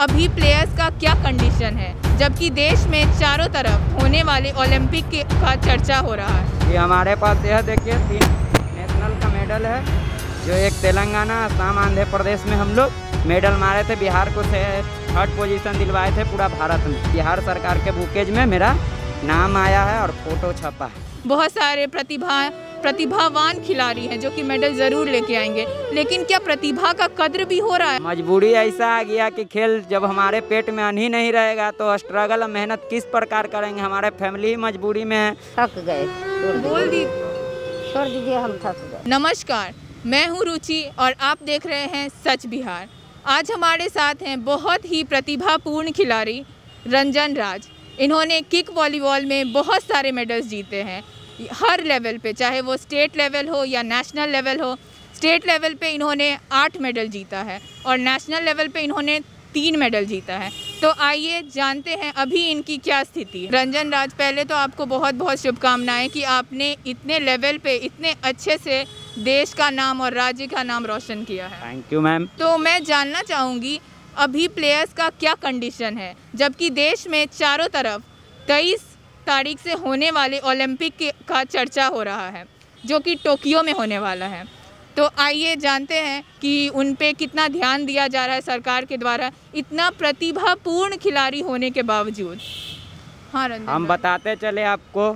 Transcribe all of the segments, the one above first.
अभी प्लेयर्स का क्या कंडीशन है, जबकि देश में चारों तरफ होने वाले ओलंपिक का चर्चा हो रहा है। ये हमारे पास यह देखिए 3 नेशनल का मेडल है, जो एक तेलंगाना, असम, आंध्र प्रदेश में हम लोग मेडल मारे थे। बिहार को 3rd पोजीशन दिलवाए थे पूरा भारत में। बिहार सरकार के बुकेज में मेरा नाम आया है और फोटो छपा है। बहुत सारे प्रतिभावान खिलाड़ी हैं जो कि मेडल ज़रूर लेके आएंगे, लेकिन क्या प्रतिभा का कद्र भी हो रहा है? मजबूरी ऐसा आ गया कि खेल जब हमारे पेट में अन्न ही नहीं रहेगा तो स्ट्रगल और मेहनत किस प्रकार करेंगे। हमारे फैमिली ही मजबूरी में है। थक गए, बोल दी छोड़ दीजिए, हम थक गए। नमस्कार, मैं हूँ रुचि और आप देख रहे हैं सच बिहार। आज हमारे साथ हैं बहुत ही प्रतिभापूर्ण खिलाड़ी रंजन राज। इन्होंने किक वॉलीबॉल में बहुत सारे मेडल्स जीते हैं हर लेवल पे, चाहे वो स्टेट लेवल हो या नेशनल लेवल हो। स्टेट लेवल पे इन्होंने 8 मेडल जीता है और नेशनल लेवल पे इन्होंने 3 मेडल जीता है। तो आइए जानते हैं अभी इनकी क्या स्थिति है। रंजन राज, पहले तो आपको बहुत बहुत शुभकामनाएं कि आपने इतने लेवल पे इतने अच्छे से देश का नाम और राज्य का नाम रोशन किया है। Thank you ma'am. तो मैं जानना चाहूँगी अभी प्लेयर्स का क्या कंडीशन है, जबकि देश में चारों तरफ 23 तारीख से होने वाले ओलंपिक का चर्चा हो रहा है, जो कि टोक्यो में होने वाला है। तो आइए जानते हैं कि उन पे कितना ध्यान दिया जा रहा है सरकार के द्वारा, इतना प्रतिभापूर्ण खिलाड़ी होने के बावजूद। हाँ रंजन, हम बताते चले आपको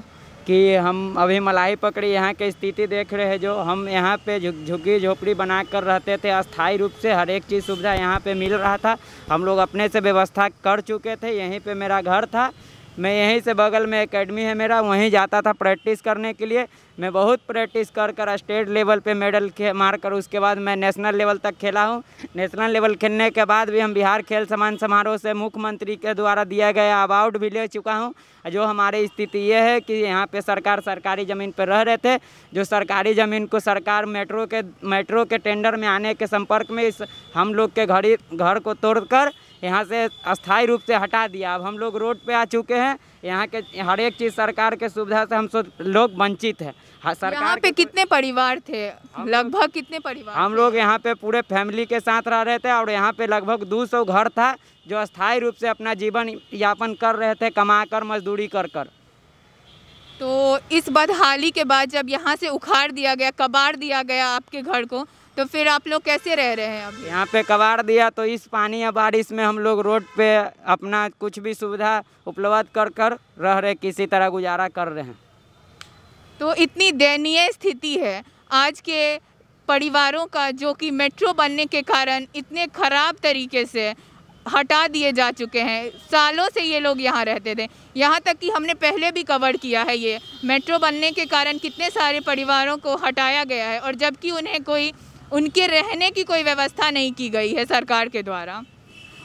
कि हम अभी मलाई पकड़ी यहाँ की स्थिति देख रहे हैं। जो हम यहाँ पे झुग्गी झोपड़ी बना कर रहते थे, अस्थाई रूप से हर एक चीज़ सुविधा यहाँ पे मिल रहा था। हम लोग अपने से व्यवस्था कर चुके थे। यहीं पे मेरा घर था, मैं यहीं से बगल में एकेडमी है मेरा, वहीं जाता था प्रैक्टिस करने के लिए। मैं बहुत प्रैक्टिस कर स्टेट लेवल पे मेडल मार कर उसके बाद मैं नेशनल लेवल तक खेला हूँ। नेशनल लेवल खेलने के बाद भी हम बिहार खेल सम्मान समारोह से मुख्यमंत्री के द्वारा दिया गया अवार्ड भी ले चुका हूँ। जो हमारी स्थिति ये है कि यहाँ पे सरकार सरकारी ज़मीन पर रह रहे थे, जो सरकारी ज़मीन को सरकार मेट्रो के टेंडर में आने के संपर्क में हम लोग के घर को तोड़कर यहाँ से अस्थायी रूप से हटा दिया। अब हम लोग रोड पे आ चुके हैं। यहाँ के हर एक चीज़ सरकार के सुविधा से हम सब लोग वंचित हैं। सरकार पे कितने परिवार थे, लगभग कितने परिवार? हम लोग यहाँ पे पूरे फैमिली के साथ रह रहे थे और यहाँ पे लगभग 200 घर था जो अस्थायी रूप से अपना जीवन यापन कर रहे थे, कमा कर मजदूरी कर। तो इस बदहाली के बाद जब यहाँ से उखाड़ दिया गया, कबाड़ दिया गया आपके घर को, तो फिर आप लोग कैसे रह रहे हैं? अब यहाँ पे कबाड़ दिया तो इस पानी या बारिश में हम लोग रोड पे अपना कुछ भी सुविधा उपलब्ध कर रह रहे, किसी तरह गुजारा कर रहे हैं। तो इतनी दयनीय स्थिति है आज के परिवारों का, जो कि मेट्रो बनने के कारण इतने ख़राब तरीके से हटा दिए जा चुके हैं। सालों से ये लोग यहाँ रहते थे, यहाँ तक कि हमने पहले भी कवर किया है। ये मेट्रो बनने के कारण कितने सारे परिवारों को हटाया गया है और जबकि उन्हें उनके रहने की कोई व्यवस्था नहीं की गई है सरकार के द्वारा।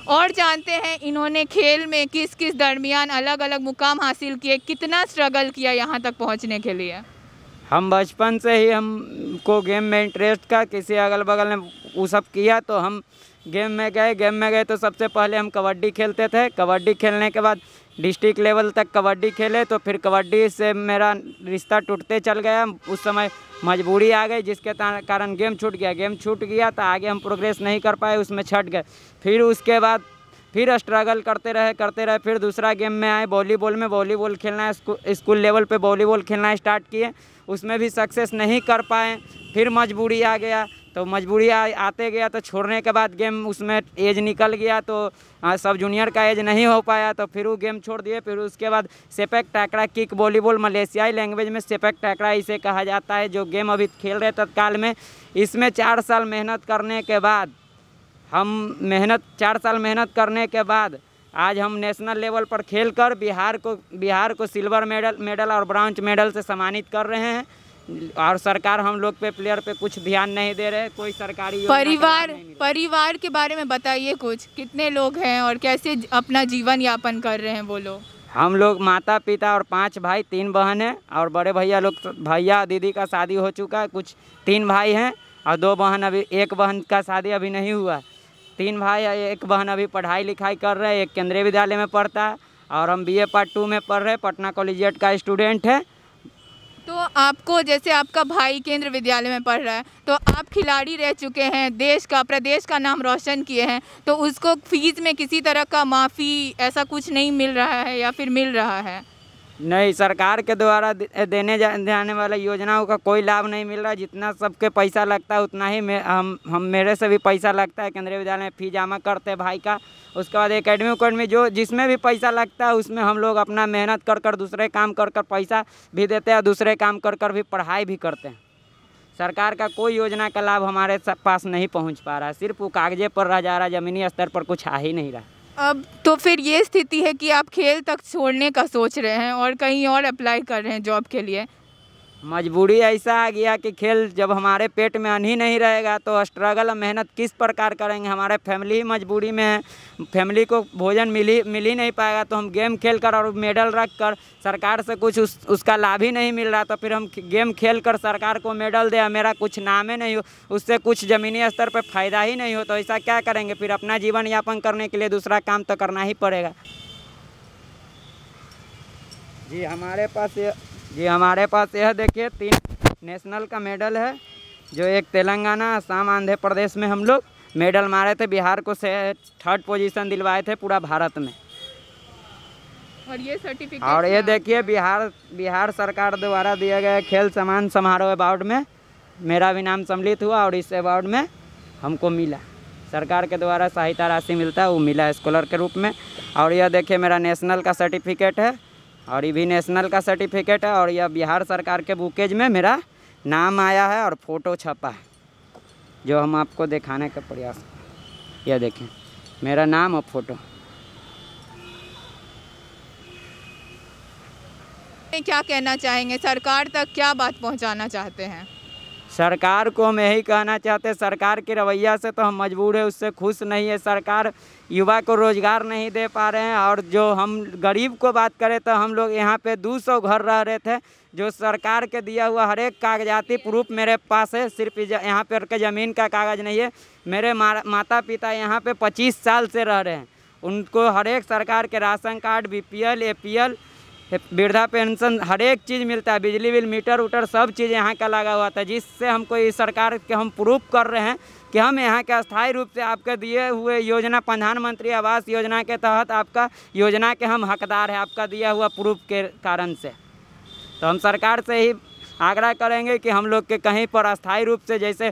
और जानते हैं इन्होंने खेल में किस किस दरमियान अलग अलग मुकाम हासिल किए, कितना स्ट्रगल किया यहाँ तक पहुँचने के लिए। हम बचपन से ही हमको गेम में इंटरेस्ट का, किसी अगल बगल ने वो सब किया तो हम गेम में गए तो सबसे पहले हम कबड्डी खेलते थे। कबड्डी खेलने के बाद डिस्ट्रिक्ट लेवल तक कबड्डी खेले, तो फिर कबड्डी से मेरा रिश्ता टूटते चल गया। उस समय मजबूरी आ गई जिसके कारण गेम छूट गया तो आगे हम प्रोग्रेस नहीं कर पाए, उसमें छट गए। फिर उसके बाद फिर स्ट्रगल करते रहे। फिर दूसरा गेम में आए वॉलीबॉल खेलना, स्कूल लेवल पे वॉलीबॉल खेलना स्टार्ट किए, उसमें भी सक्सेस नहीं कर पाए। फिर मजबूरी आ गया, तो मजबूरी आते गया तो छोड़ने के बाद गेम उसमें एज निकल गया, तो सब जूनियर का एज नहीं हो पाया तो फिर वो गेम छोड़ दिए। फिर उसके बाद सेपक टैकड़ा किक वॉलीबॉल, मलेशियाई लैंग्वेज में सेपक टैकड़ा इसे कहा जाता है, जो गेम अभी खेल रहे तत्काल में। इसमें 4 साल मेहनत करने के बाद आज हम नेशनल लेवल पर खेलकर बिहार को सिल्वर मेडल और ब्रॉन्ज मेडल से सम्मानित कर रहे हैं। और सरकार हम लोग पे, प्लेयर पे कुछ ध्यान नहीं दे रहे, कोई सरकारी परिवार के बारे में बताइए कुछ, कितने लोग हैं और कैसे अपना जीवन यापन कर रहे हैं वो लोग? हम लोग माता पिता और 5 भाई 3 बहन हैं और बड़े भैया दीदी का शादी हो चुका है। कुछ 3 भाई हैं और 2 बहन, अभी 1 बहन का शादी अभी नहीं हुआ। 3 भाई, 1 बहन अभी पढ़ाई लिखाई कर रहे हैं। एक केंद्रीय विद्यालय में पढ़ता है और हम BA पार्ट 2 में पढ़ रहे हैं, पटना कॉलेजिएट का स्टूडेंट है। तो आपको, जैसे आपका भाई केंद्र विद्यालय में पढ़ रहा है, तो आप खिलाड़ी रह चुके हैं, देश का, प्रदेश का नाम रोशन किए हैं, तो उसको फीस में किसी तरह का माफ़ी ऐसा कुछ नहीं मिल रहा है या फिर मिल रहा है? नहीं, सरकार के द्वारा देने जाने वाला योजनाओं का कोई लाभ नहीं मिल रहा। जितना सबके पैसा लगता है उतना ही हम मेरे से भी पैसा लगता है। केंद्रीय विद्यालय में फ़ी जमा करते हैं भाई का। उसके बाद एकेडमी जो जिसमें भी पैसा लगता है उसमें हम लोग अपना मेहनत कर दूसरे काम कर पैसा भी देते हैं, दूसरे काम कर भी पढ़ाई भी करते हैं। सरकार का कोई योजना का लाभ हमारे पास नहीं पहुँच पा रहा है। सिर्फ वो कागजे पर रह जा रहा है, ज़मीनी स्तर पर कुछ आ ही नहीं रहा। अब तो फिर ये स्थिति है कि आप खेल तक छोड़ने का सोच रहे हैं और कहीं और अप्लाई कर रहे हैं जॉब के लिए। मजबूरी ऐसा आ गया कि खेल जब हमारे पेट में अन्न ही नहीं रहेगा तो स्ट्रगल और मेहनत किस प्रकार करेंगे। हमारे फैमिली ही मजबूरी में है, फैमिली को भोजन मिल ही नहीं पाएगा, तो हम गेम खेल कर और मेडल रख कर सरकार से कुछ उसका लाभ ही नहीं मिल रहा, तो फिर हम गेम खेल कर सरकार को मेडल दे, मेरा कुछ नाम ही नहीं हो, उससे कुछ ज़मीनी स्तर पर फ़ायदा ही नहीं हो, तो ऐसा क्या करेंगे? फिर अपना जीवन यापन करने के लिए दूसरा काम तो करना ही पड़ेगा। जी हमारे पास यह देखिए 3 नेशनल का मेडल है, जो एक तेलंगाना, असम, आंध्र प्रदेश में हम लोग मेडल मारे थे। बिहार को 3rd पोजीशन दिलवाए थे पूरा भारत में। और ये सर्टिफिकेट, और ये देखिए बिहार सरकार द्वारा दिया गया खेल सम्मान समारोह अवार्ड में मेरा भी नाम सम्मिलित हुआ और इस अवार्ड में हमको मिला। सरकार के द्वारा सहायता राशि मिलता है, वो मिला स्कॉलर के रूप में। और यह देखिए मेरा नेशनल का सर्टिफिकेट है और ये भी नेशनल का सर्टिफिकेट है। और यह बिहार सरकार के बुकेज में मेरा नाम आया है और फ़ोटो छपा है, जो हम आपको दिखाने का प्रयास। यह देखें मेरा नाम और फ़ोटो। क्या कहना चाहेंगे, सरकार तक क्या बात पहुंचाना चाहते हैं? सरकार को हम यही कहना चाहते हैं, सरकार के रवैया से तो हम मजबूर है, उससे खुश नहीं है। सरकार युवा को रोज़गार नहीं दे पा रहे हैं। और जो हम गरीब को बात करें तो हम लोग यहाँ पे 200 घर रह रहे थे, जो सरकार के दिया हुआ हर एक कागजाती प्रूफ मेरे पास है। सिर्फ यहाँ पर के ज़मीन का कागज़ नहीं है। मेरे माता पिता यहाँ पे 25 साल से रह रहे हैं, उनको हर एक सरकार के राशन कार्ड, BPL, APL, वृद्धा पेंशन, हर एक चीज़ मिलता है। बिजली बिल, मीटर उटर सब चीज़ यहाँ का लगा हुआ था, जिससे हमको इस सरकार के हम प्रूफ कर रहे हैं कि हम यहाँ के अस्थायी रूप से आपके दिए हुए योजना, प्रधानमंत्री आवास योजना के तहत आपका योजना के हम हकदार हैं, आपका दिया हुआ प्रूफ के कारण से। तो हम सरकार से ही आग्रह करेंगे कि हम लोग के कहीं पर अस्थायी रूप से, जैसे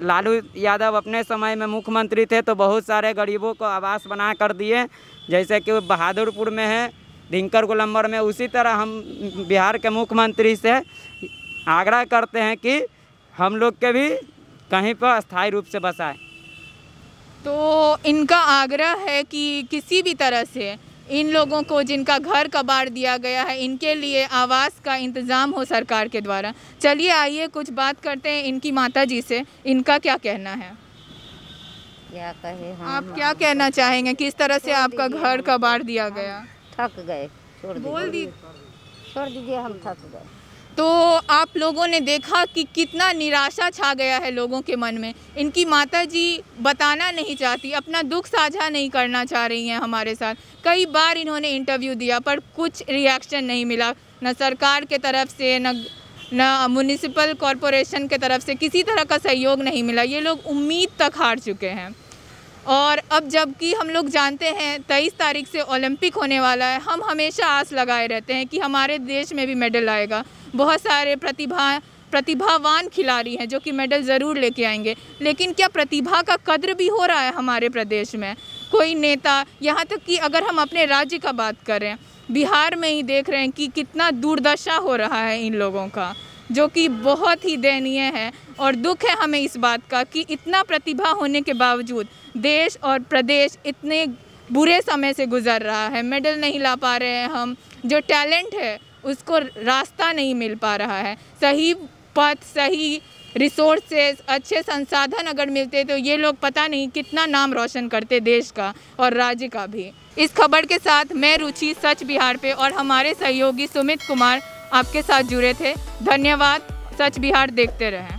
लालू यादव अपने समय में मुख्यमंत्री थे तो बहुत सारे गरीबों को आवास बना कर दिए, जैसे कि बहादुरपुर में है, दिनकर गोलंबर में। उसी तरह हम बिहार के मुख्यमंत्री से आग्रह करते हैं कि हम लोग के भी कहीं पर अस्थायी रूप से बसाएं। तो इनका आग्रह है कि किसी भी तरह से इन लोगों को जिनका घर कबाड़ दिया गया है, इनके लिए आवास का इंतज़ाम हो सरकार के द्वारा। चलिए आइए कुछ बात करते हैं इनकी माताजी से, इनका क्या कहना है? क्या कहे हम? आप क्या कहना चाहेंगे, किस तरह से आपका घर कबाड़ दिया गया? थक गए, छोड़ दीजिए, हम थक गए। तो आप लोगों ने देखा कि कितना निराशा छा गया है लोगों के मन में। इनकी माताजी बताना नहीं चाहती, अपना दुख साझा नहीं करना चाह रही हैं हमारे साथ। कई बार इन्होंने इंटरव्यू दिया पर कुछ रिएक्शन नहीं मिला, न सरकार के तरफ से न म्युनिसिपल कॉरपोरेशन के तरफ से किसी तरह का सहयोग नहीं मिला। ये लोग उम्मीद तक हार चुके हैं। और अब जबकि हम लोग जानते हैं 23 तारीख से ओलंपिक होने वाला है, हम हमेशा आस लगाए रहते हैं कि हमारे देश में भी मेडल आएगा। बहुत सारे प्रतिभावान खिलाड़ी हैं जो कि मेडल ज़रूर लेके आएंगे, लेकिन क्या प्रतिभा का कद्र भी हो रहा है हमारे प्रदेश में? कोई नेता, यहाँ तक कि अगर हम अपने राज्य का बात करें, बिहार में ही देख रहे हैं कि कितना दुर्दशा हो रहा है इन लोगों का, जो कि बहुत ही दयनीय है। और दुख है हमें इस बात का कि इतना प्रतिभा होने के बावजूद देश और प्रदेश इतने बुरे समय से गुजर रहा है। मेडल नहीं ला पा रहे हैं हम, जो टैलेंट है उसको रास्ता नहीं मिल पा रहा है। सही पथ, सही रिसोर्सेज, अच्छे संसाधन अगर मिलते तो ये लोग पता नहीं कितना नाम रोशन करते देश का और राज्य का भी। इस खबर के साथ मैं रुचि सच बिहार पे और हमारे सहयोगी सुमित कुमार आपके साथ जुड़े थे। धन्यवाद। सच बिहार देखते रहें।